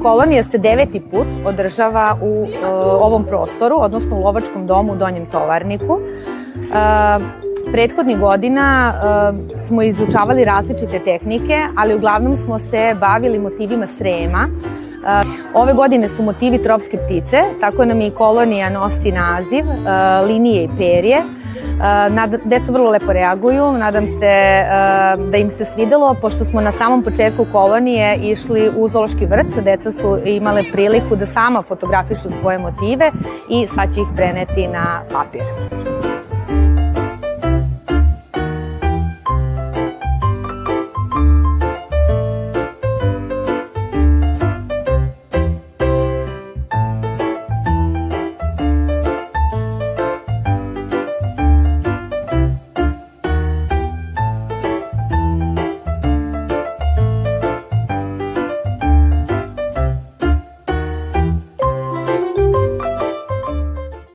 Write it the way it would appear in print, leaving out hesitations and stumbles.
kolonija se 9. put održava u ovom prostoru, odnosno u Lovačkom domu u Donjem Tovarniku. Prethodnih godina smo izučavali različite tehnike, ali uglavnom smo se bavili motivima Srema. Ove godine su motivi tropske ptice, tako nam i kolonija nosi naziv linije i perje. Deca vrlo lepo reaguju, nadam se da im se svidelo, pošto smo na samom početku kolonije išli u zoološki vrt, deca su imale priliku da sama fotografišu svoje motive i sad će ih preneti na papir.